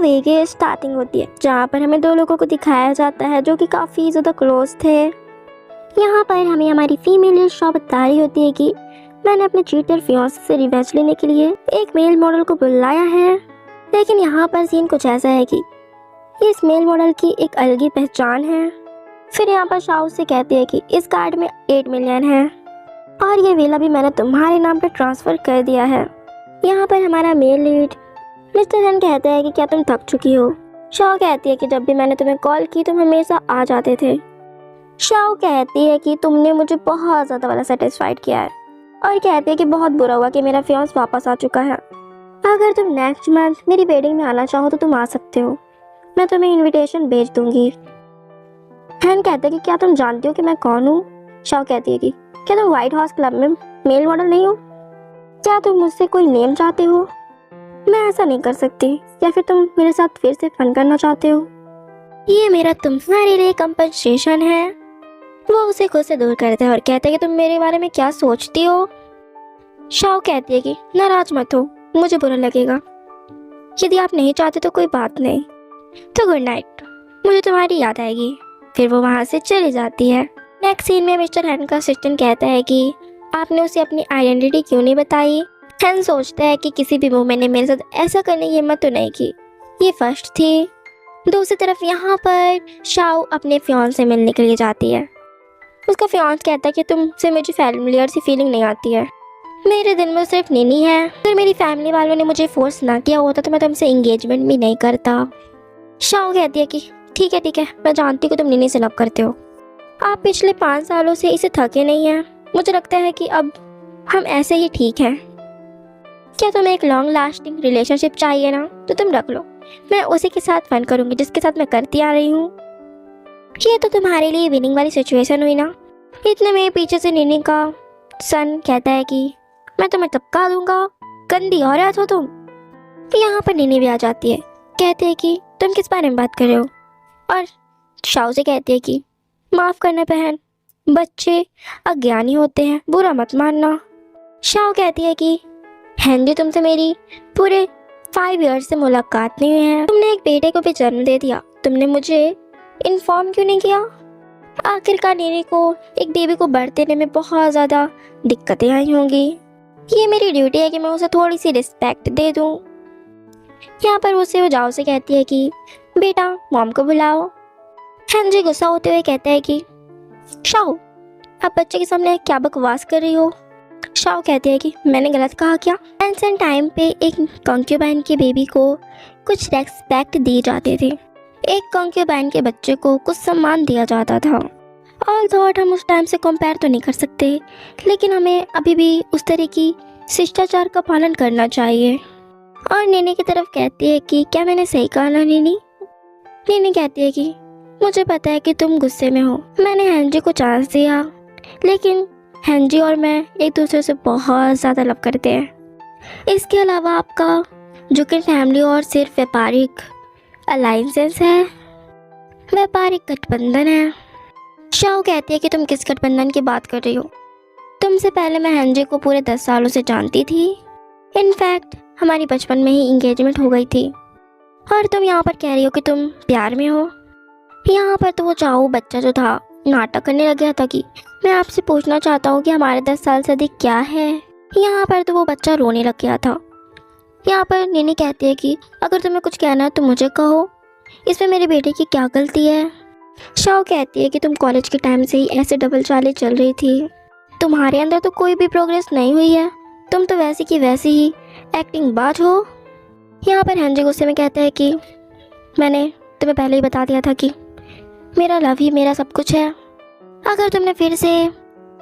Movie की starting होती है जहाँ पर हमें दो लोगों को दिखाया जाता है जो कि काफ़ी ज़्यादा क्लोज थे। यहाँ पर हमें हमारी फीमेल शाओ बता रही होती है कि मैंने अपने चीटर फियांसे से रिवेंज लेने के लिए एक मेल मॉडल को बुलाया है। लेकिन यहाँ पर सीन कुछ ऐसा है कि इस मेल मॉडल की एक अलग ही पहचान है। फिर यहाँ पर शाओ से कहती है कि इस कार्ड में 8 मिलियन है और ये विला भी मैंने तुम्हारे नाम पर ट्रांसफ़र कर दिया है। यहाँ पर हमारा मेल लीड मिस्टर हन कहता है कि क्या तुम थक चुकी हो। शाओ कहती है कि जब भी मैंने तुम्हें कॉल की तुम हमेशा आ जाते थे। शाओ कहती है कि तुमने मुझे बहुत ज़्यादा वाला सेटिस्फाइड किया है और कहती है कि बहुत बुरा हुआ कि मेरा फियांस वापस आ चुका है। अगर तुम नेक्स्ट मंथ मेरी वेडिंग में आना चाहो तो तुम आ सकते हो, मैं तुम्हें इनविटेशन भेज दूंगी। हन कहते हैं कि क्या तुम जानती हो कि मैं कौन हूँ। शाओ कहती है कि क्या तुम व्हाइट हाउस क्लब में मेल मॉडल नहीं हो, क्या तुम मुझसे कोई नेम चाहते हो। मैं ऐसा नहीं कर सकती, या फिर तुम मेरे साथ फिर से फन करना चाहते हो। ये मेरा तुम्हारे लिए कंपनसेशन है। वो उसे खुद से दूर करता है और कहता है कि तुम मेरे बारे में क्या सोचती हो। शाओ कहती है कि नाराज मत हो, मुझे बुरा लगेगा। यदि आप नहीं चाहते तो कोई बात नहीं, तो गुड नाइट, मुझे तुम्हारी याद आएगी। फिर वो वहाँ से चली जाती है। नेक्स्ट सीन में मिस्टर हैन का असिस्टेंट कहता है कि आपने उसे अपनी आइडेंटिटी क्यों नहीं बताई। हैन सोचता है कि किसी भी वुमेन ने मेरे साथ ऐसा करने की हिम्मत तो नहीं की, ये फर्स्ट थी। दूसरी तरफ यहाँ पर शाओ अपने फियांसे से मिलने के लिए जाती है। उसका फियांस कहता है कि तुमसे मुझे फैमिलियर सी फीलिंग नहीं आती है। मेरे दिल में सिर्फ नीनी है। अगर मेरी फैमिली वालों ने मुझे फोर्स ना किया होता तो मैं तुमसे एंगेजमेंट भी नहीं करता। शाओ कहती है कि ठीक है, मैं जानती हूँ कि तुम नीनी से लव करते हो। आप पिछले 5 सालों से इसे थके नहीं हैं। मुझे लगता है कि अब हम ऐसे ही ठीक हैं। क्या तुम्हें एक लॉन्ग लास्टिंग रिलेशनशिप चाहिए ना, तो तुम रख लो, मैं उसी के साथ फन करूँगी जिसके साथ मैं करती आ रही हूँ। ये तो तुम्हारे लिए विनिंग वाली सिचुएशन हुई ना। इतने में पीछे से नीनी का सन कहता है कि मैं तुम्हें टपका दूंगा, गंदी औरत हो तुम। यहाँ पर नीनी भी आ जाती है। कहते हैं कि तुम किस बारे में बात कर रहे हो, और शाओ से कहती है कि माफ़ करना बहन, बच्चे अज्ञानी होते हैं, बुरा मत मानना। शाओ कहती है कि हैंडी तुमसे मेरी पूरे 5 ईयर्स से मुलाकात नहीं हुई है। तुमने एक बेटे को भी जन्म दे दिया, तुमने मुझे इन्फॉर्म क्यों नहीं किया। आखिरकार नीनी को एक बेबी को बर्थ देने में बहुत ज़्यादा दिक्कतें आई होंगी। ये मेरी ड्यूटी है कि मैं उसे थोड़ी सी रिस्पेक्ट दे दूँ। यहाँ पर उसे वो जाओ से कहती है कि बेटा मॉम को बुलाओ। हैंजी गुस्सा होते हुए कहता है कि शाओ आप बच्चे के सामने क्या बकवास कर रही हो। शाओ कहती है कि मैंने गलत कहा क्या। एंसेंट टाइम पे एक कंक्यूबाइन के बेबी को कुछ रेस्पेक्ट दी जाते थे। एक कंक्यूबाइन के बच्चे को कुछ सम्मान दिया जाता था। ऑल थॉट हम उस टाइम से कंपेयर तो नहीं कर सकते, लेकिन हमें अभी भी उस तरह की शिष्टाचार का पालन करना चाहिए। और नीनी की तरफ कहती है कि क्या मैंने सही कहा ना नीनी। नीनी कहती है कि मुझे पता है कि तुम गुस्से में हो, मैंने हैंजी को चांस दिया, लेकिन हैंजी और मैं एक दूसरे से बहुत ज़्यादा लव करते हैं। इसके अलावा आपका जुकिन फैमिली और सिर्फ व्यापारिक अलाइंसेस है, व्यापारिक गठबंधन है। शाओ कहती है कि तुम किस गठबंधन की बात कर रही हो। तुमसे पहले मैं हैंजी को पूरे 10 सालों से जानती थी। इनफैक्ट हमारी बचपन में ही इंगेजमेंट हो गई थी, और तुम यहाँ पर कह रही हो कि तुम प्यार में हो। यहाँ पर तो वो चाहो बच्चा जो था नाटक करने लग गया था कि मैं आपसे पूछना चाहता हूँ कि हमारे 10 साल से अधिक क्या है। यहाँ पर तो वो बच्चा रोने लग गया था। यहाँ पर नीनी कहती है कि अगर तुम्हें कुछ कहना है तो मुझे कहो, इसमें मेरे बेटे की क्या गलती है। शाओ कहती है कि तुम कॉलेज के टाइम से ही ऐसे डबल चालें चल रही थी, तुम्हारे अंदर तो कोई भी प्रोग्रेस नहीं हुई है, तुम तो वैसी की वैसी ही एक्टिंग बाज हो। यहाँ पर हैंजी गुस्से में कहता है कि मैंने तुम्हें पहले ही बता दिया था कि मेरा लव ही मेरा सब कुछ है। अगर तुमने फिर से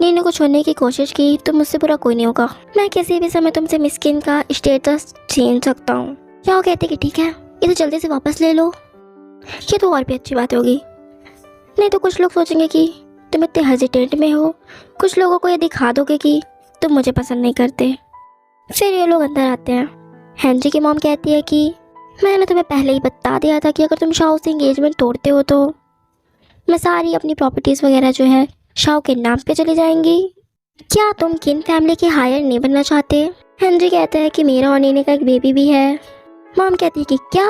नीनू को छोड़ने की कोशिश की तो मुझसे बुरा कोई नहीं होगा। मैं किसी भी समय तुमसे मिस्किन का स्टेटस छीन सकता हूँ। शाओ कहते कि ठीक है, इसे जल्दी से वापस ले लो, ये तो और भी अच्छी बात होगी। नहीं तो कुछ लोग सोचेंगे कि तुम इतने हेजिटेंट में हो, कुछ लोगों को ये दिखा दोगे कि तुम मुझे पसंद नहीं करते। फिर ये लोग अंदर आते हैं। हैंजी की मॉम कहती है कि मैंने तुम्हें पहले ही बता दिया था कि अगर तुम शाओ से एंगेजमेंट तोड़ते हो तो मैं सारी अपनी प्रॉपर्टीज़ वगैरह जो है शाओ के नाम पे चली जाएंगी। क्या तुम किन फैमिली के हायर नहीं बनना चाहते। हैंजी कहता है कि मेरा और नीनी का एक बेबी भी है। मॉम कहती है कि क्या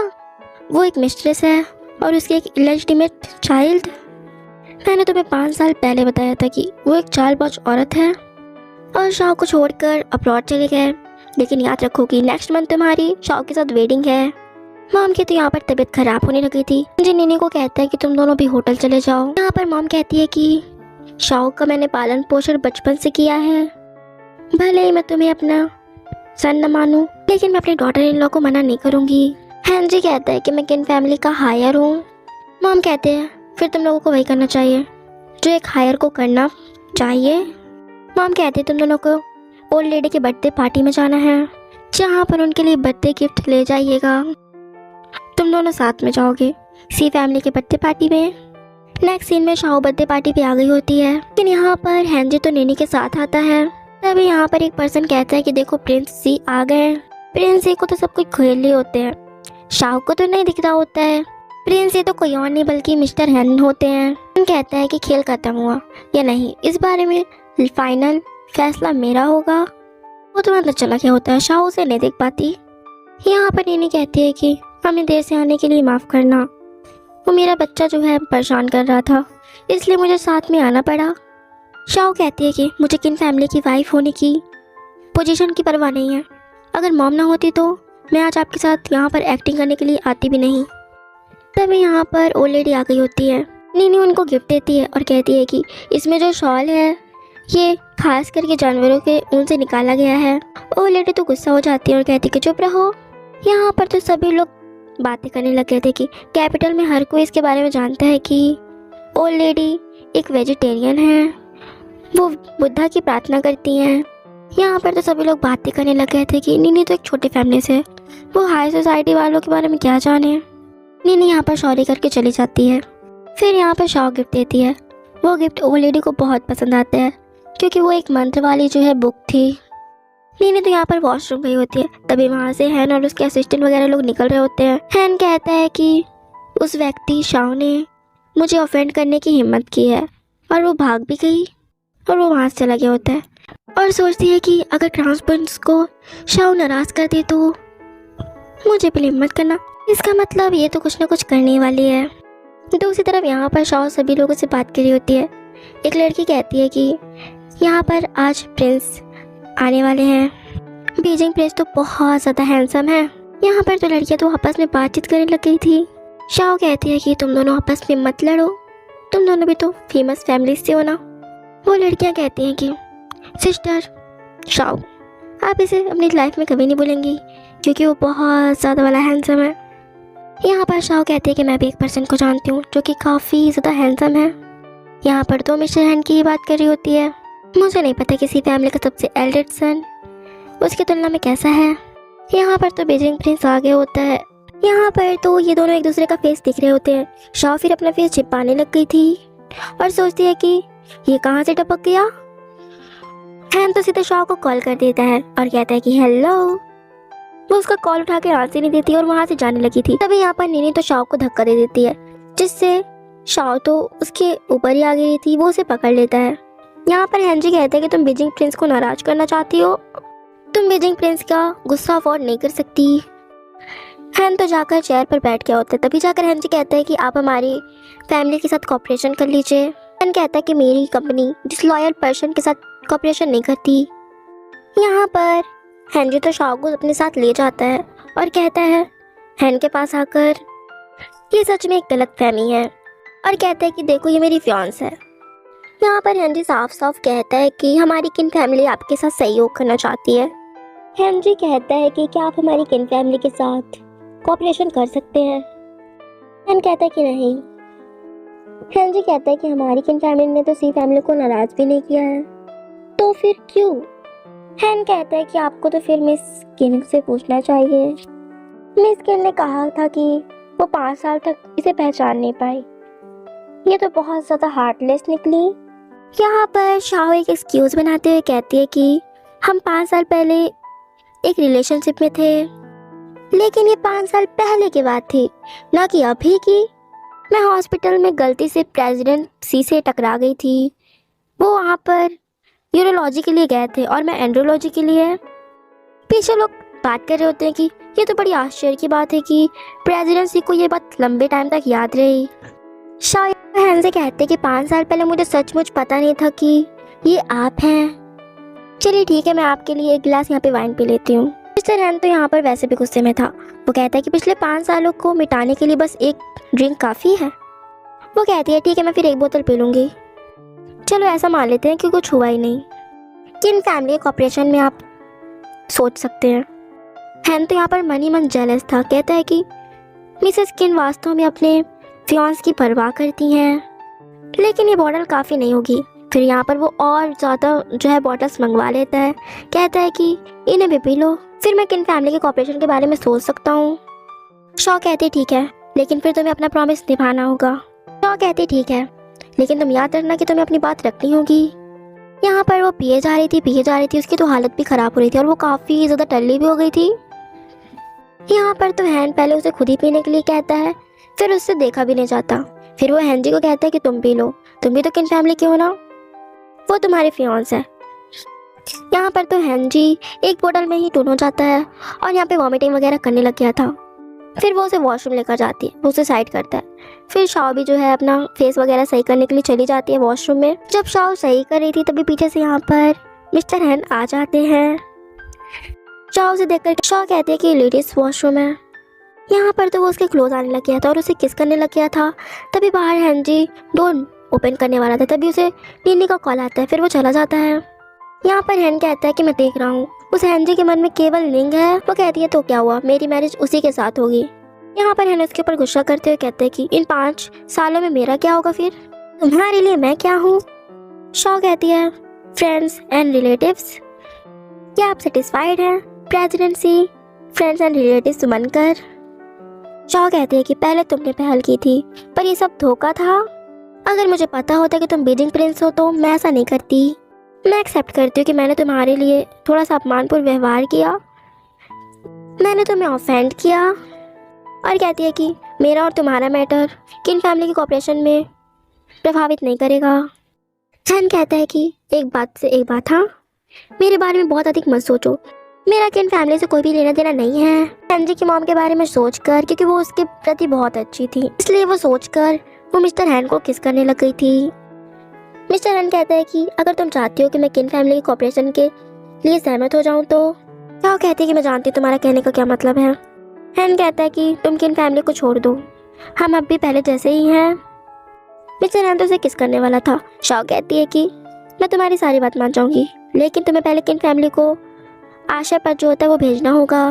वो एक मिस्ट्रेस है और उसकी एक इलेजिटिमेट चाइल्ड। मैंने तुम्हें 5 साल पहले बताया था कि वो एक चालबाज औरत है और शाओ को छोड़कर अब्रॉड चले गए। लेकिन याद रखो कि नेक्स्ट मंथ तुम्हारी शाओ के साथ वेडिंग है। मॉम की तो यहाँ पर तबीयत खराब होने लगी थी। निनी को कहता है कि तुम दोनों भी होटल चले जाओ। यहाँ पर मॉम कहती है कि शाओ का मैंने पालन पोषण बचपन से किया है, भले ही मैं तुम्हें अपना सन न मानूं, लेकिन मैं अपनी डॉटर इन लॉ को मना नहीं करूँगी। हेनरी कहता है कि मैं किन फैमिली का हायर हूँ। मॉम कहते हैं फिर तुम लोगों को वही करना चाहिए जो एक हायर को करना चाहिए। मॉम कहते हैं तुम दोनों को ओल्ड लेडी के बर्थडे पार्टी में जाना है, जहाँ पर उनके लिए बर्थडे गिफ्ट ले जाइएगा। तुम दोनों साथ में जाओगे सी फैमिली के बर्थडे पार्टी में। नेक्स्ट सीन में शाओ बर्थडे पार्टी पे आ गई होती है, लेकिन यहाँ पर हेनरी तो नेनी के साथ आता है। तभी यहाँ पर एक पर्सन कहता है कि देखो प्रिंस सी आ गए। प्रिंस सी को तो सब कुछ खेल लिए होते हैं, शाओ को तो नहीं दिख रहा होता है। प्रिंस सी तो कोई और नहीं बल्कि मिस्टर हेन होते हैं। कहता है कि खेल खत्म हुआ या नहीं, इस बारे में फाइनल फैसला मेरा होगा। वो तो अंदर चला गया होता है, शाओ उसे नहीं देख पाती। यहाँ पर नेनी कहती है कि हमें देर से आने के लिए माफ़ करना, वो मेरा बच्चा जो है परेशान कर रहा था, इसलिए मुझे साथ में आना पड़ा। शाओ कहती है कि मुझे किन फैमिली की वाइफ होने की पोजीशन की परवाह नहीं है, अगर मॉम ना होती तो मैं आज आपके साथ यहाँ पर एक्टिंग करने के लिए आती भी नहीं। तभी यहाँ पर ओल्ड लेडी आ गई होती है। नीनी उनको गिफ्ट देती है और कहती है कि इसमें जो शॉल है ये खास करके जानवरों के ऊन से निकाला गया है। ओल्ड लेडी तो गुस्सा हो जाती है और कहती है कि चुप रहो। यहाँ पर तो सभी लोग बातें करने लग गए थे कि कैपिटल में हर कोई इसके बारे में जानता है कि ओल्ड लेडी एक वेजिटेरियन है, वो बुद्धा की प्रार्थना करती हैं। यहाँ पर तो सभी लोग बातें करने लग गए थे कि नीनी तो एक छोटी फैमिली से, वो हाई सोसाइटी वालों के बारे में क्या जाने। नीनी यहाँ पर सॉरी करके चली जाती है। फिर यहाँ पर शाओ गिफ्ट देती है। वो गिफ्ट ओल्ड लेडी को बहुत पसंद आता है क्योंकि वो एक मंत्र वाली जो है बुक थी। नीनी तो यहाँ पर वॉशरूम गई होती है, तभी वहाँ से हैन और उसके असिस्टेंट वगैरह लोग निकल रहे होते हैं। हैन कहता है कि उस व्यक्ति शाओ ने मुझे ऑफेंड करने की हिम्मत की है और वो भाग भी गई और वो वहाँ से चला गया होता है और सोचती है कि अगर क्राउन प्रिंस को शाओ नाराज़ कर दे तो मुझे ब्लेम मत करना, इसका मतलब ये तो कुछ ना कुछ करने वाली है। दूसरी तरफ यहाँ पर शाओ सभी लोगों से बात कर रही होती है। एक लड़की कहती है कि यहाँ पर आज प्रिंस आने वाले हैं, बीजिंग प्रिंस तो बहुत ज़्यादा हैंडसम है। यहाँ पर तो लड़कियाँ तो आपस में बातचीत करने लग गई थी। शाओ कहती है कि तुम दोनों आपस में मत लड़ो, तुम दोनों भी तो फेमस फैमिली से हो ना। वो लड़कियाँ कहती हैं कि सिस्टर शाओ आप इसे अपनी लाइफ में कभी नहीं भूलेंगी क्योंकि वो बहुत ज़्यादा वाला हैंडसम है। यहाँ पर शाओ कहती है कि मैं भी एक पर्सन को जानती हूँ जो कि काफ़ी ज़्यादा हैंडसम है। यहाँ पर तो मिस्टर हैन की ही बात कर रही होती है। मुझे नहीं पता किसी फैमिली का सबसे एल्डेड सन उसकी तुलना में कैसा है। यहाँ पर तो बीजिंग प्रिंस आ गया होता है। यहाँ पर तो ये दोनों एक दूसरे का फेस दिख रहे होते हैं। शाओ फिर अपना फेस छिपाने लग गई थी और सोचती है कि ये कहाँ से टपक गया। हैन तो सीधे शाओ को कॉल कर देता है और कहता है कि हेलो। वो उसका कॉल उठा के आंसर नहीं देती और वहाँ से जाने लगी थी। तभी यहाँ पर नीनी तो शाओ को धक्का दे देती है, जिससे शाओ तो उसके ऊपर ही आ गई थी, वो उसे पकड़ लेता है। यहाँ पर हेनरी कहता है कि तुम बीजिंग प्रिंस को नाराज करना चाहती हो, तुम बीजिंग प्रिंस का गुस्सा अफोर्ड नहीं कर सकती। हैन तो जाकर चेयर पर बैठ गया होता है। तभी जाकर हेनरी कहता है कि आप हमारी फैमिली के साथ कॉपरेशन कर लीजिए। हैन कहता है कि मेरी कंपनी डिसलॉयल पर्सन के साथ कॉपरेशन नहीं करती। यहाँ पर हेनरी तो शाओ को अपने साथ ले जाता है और कहता है हैन के पास आकर ये सच में एक गलतफहमी है और कहता है कि देखो ये मेरी फियांस है। यहाँ पर हेनरी साफ साफ कहता है कि हमारी किन फैमिली आपके साथ सहयोग करना चाहती है। हेनरी कहता है कि क्या आप हमारी किन फैमिली के साथ कोऑपरेशन कर सकते हैं। हैन कहता है कि नहीं। हेनरी कहता है कि हमारी किन फैमिली ने तो सी फैमिली को नाराज भी नहीं किया है, तो फिर क्यों। हैन कहता है कि आपको तो फिर मिस किन से पूछना चाहिए। मिस किन ने कहा था कि वो 5 साल तक इसे पहचान नहीं पाई, ये तो बहुत ज़्यादा हार्टलेस निकली। यहाँ पर शाओ एक एक्सक्यूज़ बनाते हुए कहती है कि हम 5 साल पहले एक रिलेशनशिप में थे, लेकिन ये 5 साल पहले की बात थी, ना कि अभी की। मैं हॉस्पिटल में गलती से प्रेसिडेंट सी से टकरा गई थी। वो वहाँ पर यूरोलॉजी के लिए गए थे और मैं एंड्रोलॉजी के लिए। पीछे लोग बात कर रहे होते हैं कि ये तो बड़ी आश्चर्य की बात है कि प्रेसिडेंसी को ये बात लंबे टाइम तक याद रही। शायद हैन से कहते कि 5 साल पहले मुझे सचमुच पता नहीं था कि ये आप हैं। चलिए ठीक है, मैं आपके लिए एक गिलास यहाँ पे वाइन पी लेती हूँ। मिस्टर हैन तो यहाँ पर वैसे भी गुस्से में था। वो कहता है कि पिछले 5 सालों को मिटाने के लिए बस एक ड्रिंक काफ़ी है। वो कहती है ठीक है, मैं फिर 1 बोतल पी लूँगी। चलो ऐसा मान लेते हैं कि कुछ हुआ ही नहीं। किन फैमिली कॉपरेशन में आप सोच सकते हैं। हैन तो यहाँ पर मन ही मन जेलस था। कहता है कि मिसेस किन वास्तव में अपने फियांस की परवाह करती हैं, लेकिन ये बॉटल काफ़ी नहीं होगी। फिर यहाँ पर वो और ज़्यादा जो है बॉटल्स मंगवा लेता है। कहता है कि इन्हें भी पी लो, फिर मैं किन फैमिली के कॉपरेशन के बारे में सोच सकता हूँ। शॉ कहते ठीक है, लेकिन फिर तुम्हें अपना प्रॉमिस निभाना होगा। शॉ कहते ठीक है, लेकिन तुम याद रखना कि तुम्हें अपनी बात रखनी होगी। यहाँ पर वो पिए जा रही थी। उसकी तो हालत भी ख़राब हो रही थी और वो काफ़ी ज़्यादा टल्ली भी हो गई थी। यहाँ पर तो हैन पहले उसे खुद ही पीने के लिए कहता है, फिर उससे देखा भी नहीं जाता। फिर वो हैन जी को कहता है कि तुम पी लो, तुम भी तो किन फैमिली के हो ना, वो तुम्हारे फियांस है। यहाँ पर तो हैन जी एक बोतल में ही टून हो जाता है और यहाँ पे वॉमिटिंग वगैरह करने लग गया था। फिर वो उसे वॉशरूम लेकर जाती है, वो उसे साइड करता है। फिर शाओ भी जो है अपना फेस वगैरह सही करने के लिए चली जाती है वॉशरूम में। जब शाओ सही कर रही थी तभी पीछे से यहाँ पर मिस्टर हैन आ जाते हैं। शाओ से देखकर शाओ कहती है कि लेडीज वॉशरूम है। यहाँ पर तो वो उसके क्लोज आने लग गया था और उसे किस करने लग गया था। तभी बाहर हैन जी डोर ओपन करने वाला था, तभी उसे नीनी का कॉल आता है। फिर वो चला जाता है। यहाँ पर हैन कहता है कि मैं देख रहा हूँ। उस हैन जी के मन में केवल निंग है। वो कहती है तो क्या हुआ, मेरी मैरिज उसी के साथ होगी। यहाँ पर हैन उसके ऊपर गुस्सा करते हुए कहते हैं कि इन 5 सालों में मेरा क्या होगा, फिर तुम्हारे लिए मैं क्या हूँ। शॉ कहती है फ्रेंड्स एंड रिलेटिव्स, क्या आप सेटिस्फाइड हैं प्रेसिडेंसी फ्रेंड्स एंड रिलेटिव्स बनकर। शॉ कहते हैं कि पहले तुमने पहल की थी, पर ये सब धोखा था। अगर मुझे पता होता कि तुम बीजिंग प्रिंस हो तो मैं ऐसा नहीं करती। मैं एक्सेप्ट करती हूँ कि मैंने तुम्हारे लिए थोड़ा सा अपमानपूर्ण व्यवहार किया, मैंने तुम्हें ऑफेंड किया। और कहती है कि मेरा और तुम्हारा मैटर किन फैमिली के कॉपरेशन में प्रभावित नहीं करेगा। हैन कहता है कि एक बात से एक बात, हाँ मेरे बारे में बहुत अधिक मत सोचो, मेरा किन फैमिली से कोई भी लेना देना नहीं है। हैन जी की मॉम के बारे में सोचकर, क्योंकि वो उसके प्रति बहुत अच्छी थी, इसलिए वो सोचकर वो मिस्टर हैन को किस करने लग गई थी। मिस्टर हैन कहता है कि अगर तुम चाहती हो कि मैं किन फैमिली के कॉपरेशन के लिए सहमत हो जाऊं तो। क्या कहती है कि मैं जानती हूँ तुम्हारा कहने का क्या मतलब है। हैन कहता है कि तुम किन फैमिली को छोड़ दो, हम अब भी पहले जैसे ही हैं। मिस्टर हैन तो उसे किस करने वाला था। शॉ कहती है कि मैं तुम्हारी सारी बात मान जाऊंगी, लेकिन तुम्हें पहले किन फैमिली को आशा पर जो होता है वो भेजना होगा।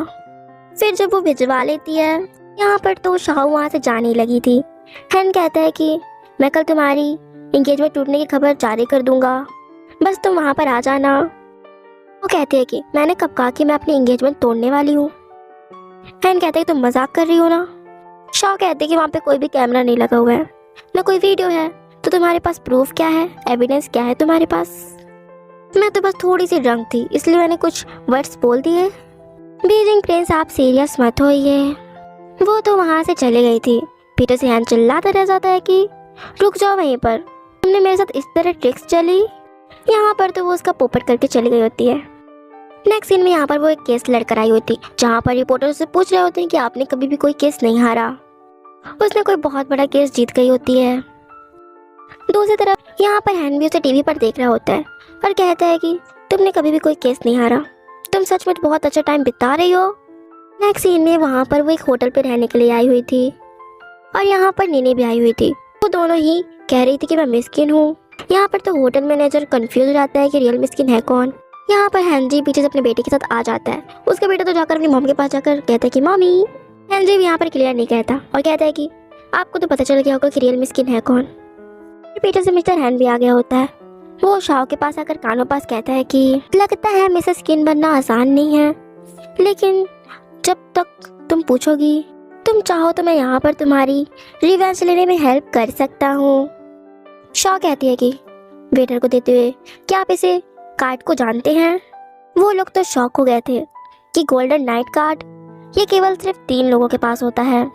फिर जब वो भिजवा लेती है, यहाँ पर तो शाह वहाँ से जाने लगी थी। हैन कहता है कि मैं कल तुम्हारी एंगेजमेंट टूटने की खबर जारी कर दूंगा, बस तुम वहाँ पर आ जाना। वो कहती है कि मैंने कब कहा कि मैं अपनी एंगेजमेंट तोड़ने वाली हूँ। हैन कहता है कि तुम मजाक कर रही हो ना। शाह कहते हैं कि वहाँ पे कोई भी कैमरा नहीं लगा हुआ है, ना कोई वीडियो है, तो तुम्हारे पास प्रूफ क्या है, एविडेंस क्या है तुम्हारे पास। मैं तो बस थोड़ी सी ड्रंक थी, इसलिए मैंने कुछ वर्ड्स बोल दिए। बीजिंग प्रिंस आप सीरियस मत होइए। वो तो वहाँ से चली गई थी। पीटर से हैन चिल्लाता रह जाता है कि रुक जाओ वहीं पर, तुमने मेरे साथ इस तरह ट्रिक्स चली। यहाँ पर तो वो उसका पोपट करके चली गई होती है। नेक्स्ट सीन में यहाँ पर वो एक केस लड़कर आई होती, जहाँ पर रिपोर्टर उससे पूछ रहे होते हैं कि आपने कभी भी कोई केस नहीं हारा। उसने कोई बहुत बड़ा केस जीत गई होती है। दूसरी तरफ यहाँ पर हैन भी उसे टीवी पर देख रहा होता है और कहता है कि तुमने कभी भी कोई केस नहीं हारा, तुम सचमुच बहुत अच्छा टाइम बिता रही हो। नेक्स्ट सीन में वहाँ पर वो एक होटल पर रहने के लिए आई हुई थी और यहाँ पर नीनी भी आई हुई थी। वो दोनों ही कह रही थी कि मैं मिस्किन हूँ। यहाँ पर तो होटल मैनेजर कंफ्यूज हो जाता है कि रियल मिस्किन है कौन। यहाँ पर हैन जी पीछे से अपने बेटे के साथ आ जाता है। उसका बेटा तो जाकर अपनी मॉम के पास जाकर कहता है कि मम्मी। हैन जी यहाँ पर क्लियर नहीं कहता और कहता है कि आपको तो पता चल गया होगा कि रियल मिस्किन है कौन। पीछे से मिस्टर हैन भी आ गया होता है। वो शाह के पास आकर कानों पास कहता है कि लगता है मिसेस स्किन बनना आसान नहीं है, लेकिन जब तक तुम पूछोगी, तुम चाहो तो मैं यहाँ पर तुम्हारी रिवेंज लेने में हेल्प कर सकता हूँ। शाह कहती है कि वेटर को देते हुए, क्या आप इसे कार्ड को जानते हैं। वो लोग तो शॉक हो गए थे कि गोल्डन नाइट कार्ड ये केवल सिर्फ 3 लोगों के पास होता है।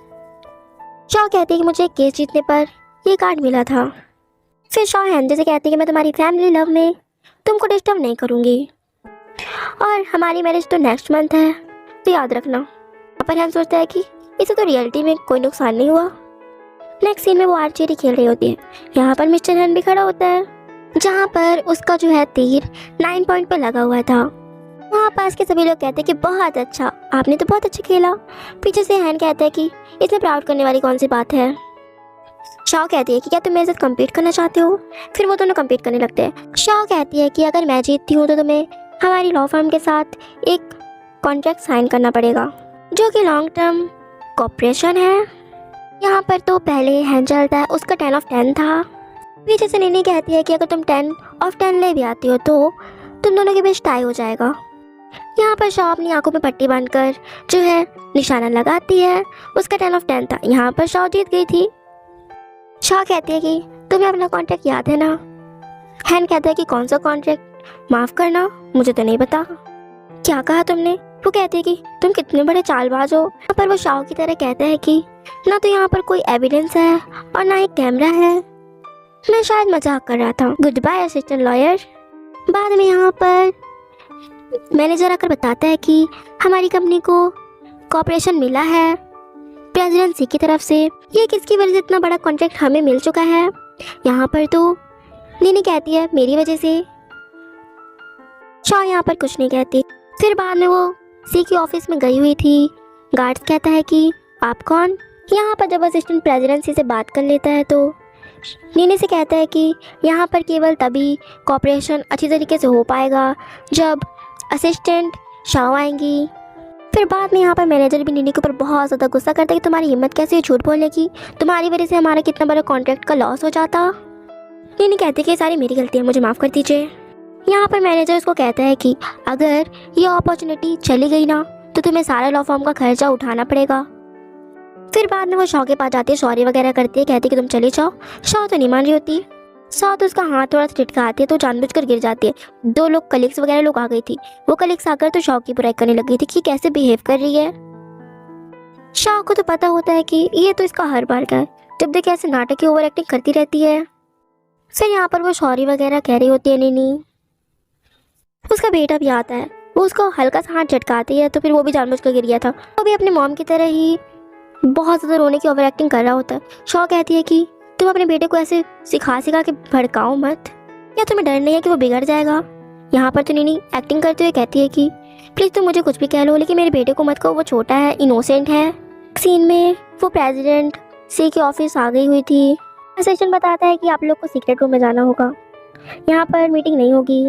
शाह कहती है कि मुझे केस जीतने पर ये कार्ड मिला था। फिर शाह हैन जी से कहती है कि मैं तुम्हारी फैमिली लव में तुमको डिस्टर्ब नहीं करूँगी और हमारी मैरिज तो नेक्स्ट मंथ है, तो याद रखना। यहाँ पर हम सोचता है कि इसे तो रियलिटी में कोई नुकसान नहीं हुआ। नेक्स्ट सीन में वो आर्चरी खेल रही होती है। यहाँ पर मिस्टर हैन भी खड़ा होता है, जहाँ पर उसका जो है तीर 9 पॉइंट पर लगा हुआ था। वहाँ पास के सभी लोग कहते हैं कि बहुत अच्छा, आपने तो बहुत अच्छा खेला। पीछे से हैन कहता है कि इसमें प्राउड करने वाली कौन सी बात है। शाओ कहती है कि क्या तुम मेरे साथ कम्पीट करना चाहते हो। फिर वो दोनों कम्पीट करने लगते हैं। शाओ कहती है कि अगर मैं जीतती हूँ तो तुम्हें हमारी लॉ फर्म के साथ एक कॉन्ट्रैक्ट साइन करना पड़ेगा, जो कि लॉन्ग टर्म कॉपरेशन है। यहाँ पर तो पहले हैन चलता है, उसका 10 of 10 था। पीछे से नीनी कहती है कि अगर तुम 10 of 10 ले भी आती हो तो तुम दोनों के बीच टाई हो जाएगा। यहाँ पर शाओ अपनी आंखों में पट्टी बांधकर जो है निशाना लगाती है, उसका 10 of 10 था। यहाँ पर शाओ जीत गई थी। शाओ कहती है कि तुम्हें अपना कॉन्ट्रैक्ट याद है ना। हैन कहता है कि कौन सा कॉन्ट्रैक्ट, माफ़ करना मुझे तो नहीं पता। क्या कहा तुमने। वो कहती है कि तुम कितने बड़े चालबाज हो। यहाँ पर वो शाओ की तरह कहता है कि ना तो यहाँ पर कोई एविडेंस है और ना ही कैमरा है, मैं शायद मजाक कर रहा था। Good bye assistant lawyer. बाद में यहाँ पर मैनेजर आकर बताता है कि हमारी कंपनी को कॉर्पोरेशन मिला है प्रेसिडेंसी की तरफ से। ये किसकी वजह से इतना बड़ा कॉन्ट्रैक्ट हमें मिल चुका है। यहाँ पर तो नीनी कहती है मेरी वजह से। शाओ यहाँ पर कुछ नहीं कहती। फिर बाद में वो सी की ऑफिस में गई हुई थी। गार्ड्स कहता है कि आप कौन। यहाँ पर जब असिस्टेंट प्रेसिडेंसी से बात कर लेता है तो नीनी से कहता है कि यहाँ पर केवल तभी कॉपरेशन अच्छी तरीके से हो पाएगा जब असिस्टेंट शाओ आएंगी। फिर बाद में यहाँ पर मैनेजर भी नीनी के ऊपर बहुत ज़्यादा गुस्सा करता है कि तुम्हारी हिम्मत कैसे है झूठ बोलने की, तुम्हारी वजह से हमारा कितना बड़ा कॉन्ट्रैक्ट का लॉस हो जाता। नीनी कहती है कि सारी मेरी गलती है, मुझे माफ़ कर दीजिए। यहाँ पर मैनेजर उसको कहता है कि अगर ये अपॉर्चुनिटी चली गई ना तो तुम्हें सारा लॉ फॉर्म का खर्चा उठाना पड़ेगा। फिर बाद में वो शाओ के पास जाती है, सॉरी वगैरह करती है, कहती है कि तुम चले जाओ। शाओ तो नहीं मान रही होती। शाओ तो उसका हाथ थोड़ा सा झटकाती है तो जानबूझकर गिर जाती है। 2 लोग कलीग्स वगैरह लोग आ गई थी। वो कलीग्स आकर तो शाओ की बुराई करने लग गई थी कि कैसे बिहेव कर रही है। शाओ को तो पता होता है कि ये तो इसका हर बार का है, जब देखे ऐसे नाटक की ओवर एक्टिंग करती रहती है। फिर यहाँ पर वो सॉरी वगैरह कह रही होती है नीनी। उसका बेटा भी आता है, वो उसको हल्का सा हाथ झटकाती है तो फिर वो भी जानबूझकर गिर गया था। वो भी अपने मॉम की तरह ही बहुत ज़्यादा रोने की ओवर एक्टिंग कर रहा होता है। शाओ कहती है कि तुम अपने बेटे को ऐसे सिखा के भड़काओ मत, या तुम्हें डर नहीं है कि वो बिगड़ जाएगा। यहाँ पर तो नीनी एक्टिंग करते हुए कहती है कि प्लीज़ तुम मुझे कुछ भी कह लो लेकिन मेरे बेटे को मत कहो, वो छोटा है, इनोसेंट है। सीन में वो प्रेसिडेंट सी के ऑफिस आ गई हुई थी। सेशन बताता है कि आप लोग को सीक्रेट रूम में जाना होगा, यहाँ पर मीटिंग नहीं होगी।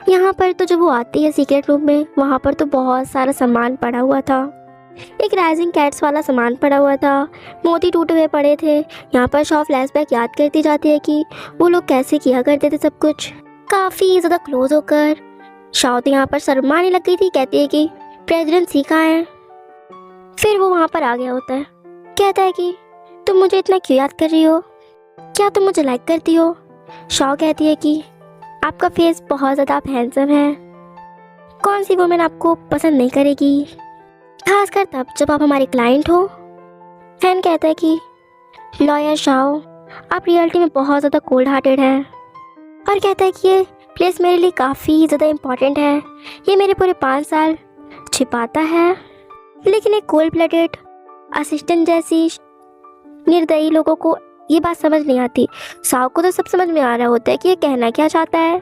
यहाँ पर तो जब वो आती है सीक्रेट रूम में, वहाँ पर तो बहुत सारा सामान पड़ा हुआ था। एक राइजिंग कैट्स वाला सामान पड़ा हुआ था, मोती टूटे हुए पड़े थे। यहाँ पर शाओ फ्लैशबैक याद करती जाती है कि वो लोग कैसे किया करते थे सब कुछ। काफ़ी ज़्यादा क्लोज होकर शाओ तो यहाँ पर शर्माने लग गई थी, कहती है कि प्रेसिडेंट सी कहाँ है। फिर वो वहाँ पर आ गया होता है, कहता है कि तुम मुझे इतना क्यों याद कर रही हो, क्या तुम मुझे लाइक करती हो। शाओ कहती है कि आपका फेस बहुत ज़्यादा आप हैंडसम है, कौन सी वुमेन आपको पसंद नहीं करेगी, खासकर तब जब आप हमारे क्लाइंट हो। हैन कहता है कि लॉयर शाओ आप रियलिटी में बहुत ज़्यादा कोल्ड हार्टेड हैं, और कहता है कि ये प्लेस मेरे लिए काफ़ी ज़्यादा इम्पॉर्टेंट है, ये मेरे पूरे 5 साल छिपाता है। लेकिन एक कोल्ड ब्लडेड असिस्टेंट जैसी निर्दयी लोगों को ये बात समझ नहीं आती। शाओ को तो सब समझ में आ रहा होता है कि ये कहना क्या चाहता है।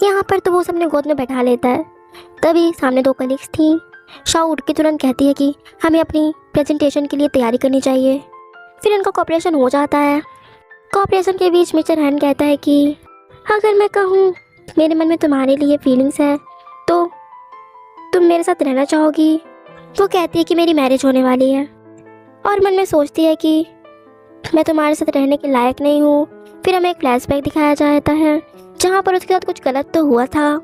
यहाँ पर तो वो सबने गोद में बैठा लेता है। तभी सामने 2 कलीग्स थी। शाओ उठ के तुरंत कहती है कि हमें अपनी प्रेजेंटेशन के लिए तैयारी करनी चाहिए। फिर इनका कॉपरेशन हो जाता है। कॉपरेशन के बीच मिस्टर हैन कहता है कि अगर मैं कहूँ मेरे मन में तुम्हारे लिए फीलिंग्स है तो तुम मेरे साथ रहना चाहोगी। वो कहती है कि मेरी मैरिज होने वाली है और मन में सोचती है कि मैं तुम्हारे साथ रहने के लायक नहीं हूँ। फिर हमें एक फ्लैशबैक दिखाया जाता है जहाँ पर उसके साथ कुछ गलत तो हुआ था,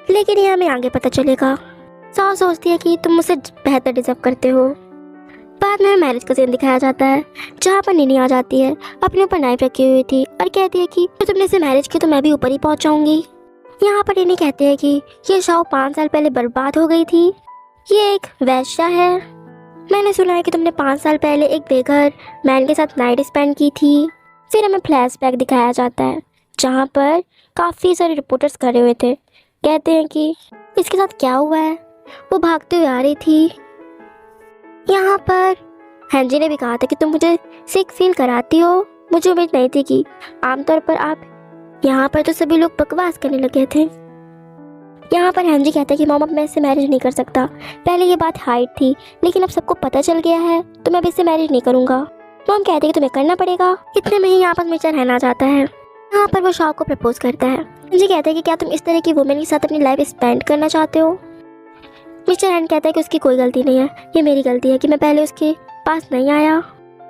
लेकिन ये हमें आगे पता चलेगा। शाओ सोचती है कि तुम मुझसे बेहतर डिजर्व करते हो। बाद में मैरिज का सीन दिखाया जाता है जहाँ पर नीनी आ जाती है, अपने ऊपर नाइफ रखी हुई थी और कहती है कि तो तुमने इसे मैरिज की तो मैं भी ऊपर ही पहुँच जाऊँगी। यहाँ पर नीनी कहते हैं कि ये शाओ 5 साल पहले बर्बाद हो गई थी, ये एक वैश्या है। मैंने सुना है कि तुमने 5 साल पहले एक बेघर मैन के साथ नाइट स्पेंड की थी। फिर हमें फ्लैशबैक दिखाया जाता है जहाँ पर काफ़ी सारे रिपोर्टर्स खड़े हुए थे, कहते हैं कि इसके साथ क्या हुआ है। वो भागते हुए आ रही थी। यहाँ पर हैंजी ने भी कहा था कि तुम मुझे सिक फील कराती हो। मुझे उम्मीद नहीं थी कि आमतौर पर आप यहाँ पर तो सभी लोग बकवास करने लगे थे। यहाँ पर हैंजी कहता है कि मॉम अब मैं इससे मैरिज नहीं कर सकता। पहले ये बात हाइड थी लेकिन अब सबको पता चल गया है तो मैं अब इससे मैरिज नहीं करूँगा। मॉम कहती है कि तुम्हें करना पड़ेगा। इतने में ही यहाँ पर मिस्टर रहना चाहता है। यहाँ पर वो शॉ को प्रपोज करता है। हैंजी कहता है कि क्या तुम इस तरह की वुमेन के साथ अपनी लाइफ स्पेंड करना चाहते हो। मिस्टर हैंड कहता है कि उसकी कोई गलती नहीं है, ये मेरी गलती है कि मैं पहले उसके पास नहीं आया।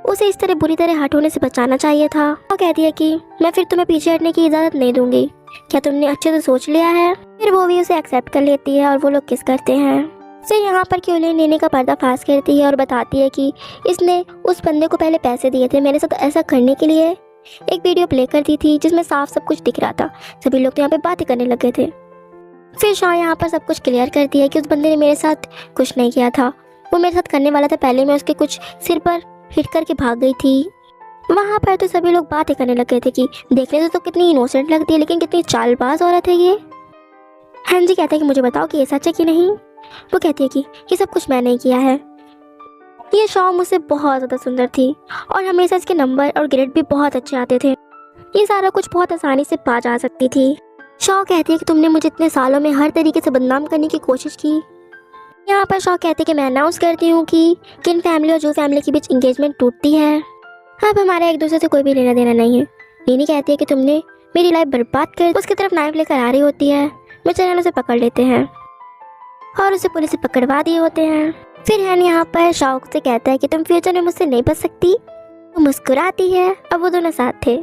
उसे इस तरह बुरी तरह हट होने से बचाना चाहिए था। वो कहती है कि मैं फिर तुम्हें पीछे हटने की इजाज़त नहीं दूंगी, क्या तुमने अच्छे से सोच लिया है। फिर वो भी उसे एक्सेप्ट कर लेती है और वो लोग किस करते हैं। फिर यहाँ पर क्यूलिन नेने का पर्दा फाश करती है और बताती है कि इसने उस बंदे को पहले पैसे दिए थे मेरे साथ ऐसा करने के लिए। एक वीडियो प्ले कर दी थी जिसमें साफ सब कुछ दिख रहा था। सभी लोग तो यहाँ पे बातें करने लगे थे। फिर शाह यहाँ पर सब कुछ क्लियर करती है कि उस बंदे ने मेरे साथ कुछ नहीं किया था, वो मेरे साथ करने वाला था। पहले मैं उसके कुछ सिर पर हिट करके भाग गई थी। वहाँ पर तो सभी लोग बातें करने लगे थे कि देखने से तो कितनी इनोसेंट लगती है लेकिन कितनी चालबाज औरत है ये। हैंजी कहता है कि मुझे बताओ कि ये सच है कि नहीं। वो कहती है कि ये सब कुछ मैंने किया है। ये शॉ मुझसे बहुत ज़्यादा सुंदर थी और हमेशा इसके नंबर और ग्रेड भी बहुत अच्छे आते थे। ये सारा कुछ बहुत आसानी से पा जा सकती थी। शॉ कहती है कि तुमने मुझे इतने सालों में हर तरीके से बदनाम करने की कोशिश की। यहाँ पर शॉ कहती है कि मैं अनाउंस करती हूँ कि किन फैमिली और जो फैमिली के बीच इंगेजमेंट टूटती है। अब हमारा एक दूसरे से कोई भी लेना देना नहीं है। नीनी कहती है कि तुमने मेरी लाइफ बर्बाद कर। उसकी तरफ नाइफ लेकर आ रही होती है। मिस्टर उसे पकड़ लेते हैं और उसे पुलिस से पकड़वा दिए होते हैं। फिर हैन यहाँ पर शौक से कहता है कि तुम फ्यूचर में मुझसे नहीं बच सकती। वो मुस्कुराती है। अब वो दोनों साथ थे।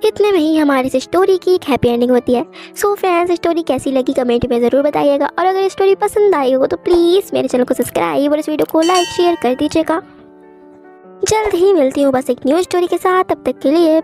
इतने में ही हमारी इस स्टोरी की एक हैप्पी एंडिंग होती है। सो फ्रेंड्स, स्टोरी कैसी लगी कमेंट में ज़रूर बताइएगा और अगर स्टोरी पसंद आई हो तो प्लीज़ मेरे चैनल को सब्सक्राइब और इस वीडियो को लाइक शेयर कर दीजिएगा। जल्द ही मिलती हूँ बस एक न्यू स्टोरी के साथ। तब तक के लिए